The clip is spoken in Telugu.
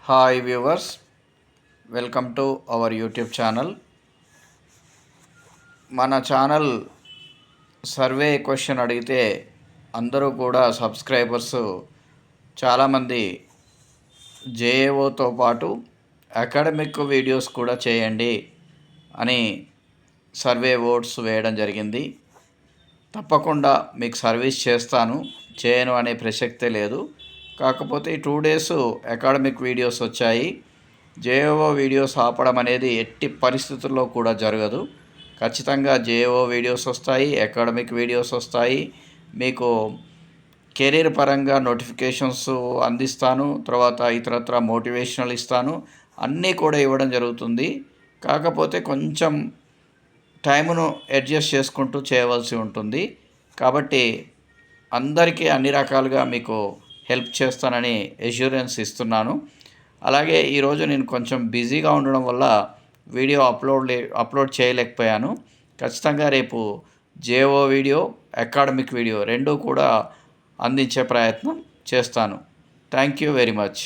Hi viewers, welcome to our YouTube channel. మన ఛానల్ సర్వే క్వశ్చన్ అడిగితే అందరూ కూడా సబ్స్క్రైబర్స్ చాలామంది జేఏఓతో పాటు అకాడమిక్ వీడియోస్ కూడా చేయండి అని సర్వే ఓట్స్ వేయడం జరిగింది. తప్పకుండా మీకు సర్వీస్ చేస్తాను, చేయను అనే ప్రసక్తే లేదు. కాకపోతే 2 డేస్ అకాడమిక్ వీడియోస్ వచ్చాయి. జేఓ వీడియోస్ ఆపడం అనేది ఎట్టి పరిస్థితుల్లో కూడా జరగదు. ఖచ్చితంగా జేఓ వీడియోస్ వస్తాయి, అకాడమిక్ వీడియోస్ వస్తాయి. మీకు కెరీర్ పరంగా నోటిఫికేషన్స్ అందిస్తాను, తర్వాత ఇతరత్ర మోటివేషనల్ ఇస్తాను, అన్నీ కూడా ఇవ్వడం జరుగుతుంది. కాకపోతే కొంచెం టైమును అడ్జస్ట్ చేసుకుంటూ చేయవలసి ఉంటుంది. కాబట్టి అందరికీ అన్ని రకాలుగా మీకు హెల్ప్ చేస్తానని అష్యూరెన్స్ ఇస్తున్నాను. అలాగే ఈరోజు నేను కొంచెం బిజీగా ఉండడం వల్ల వీడియో అప్లోడ్ చేయలేకపోయాను. ఖచ్చితంగా రేపు జేఓ వీడియో, అకాడమిక్ వీడియో రెండూ కూడా అందించే ప్రయత్నం చేస్తాను. Thank you very much.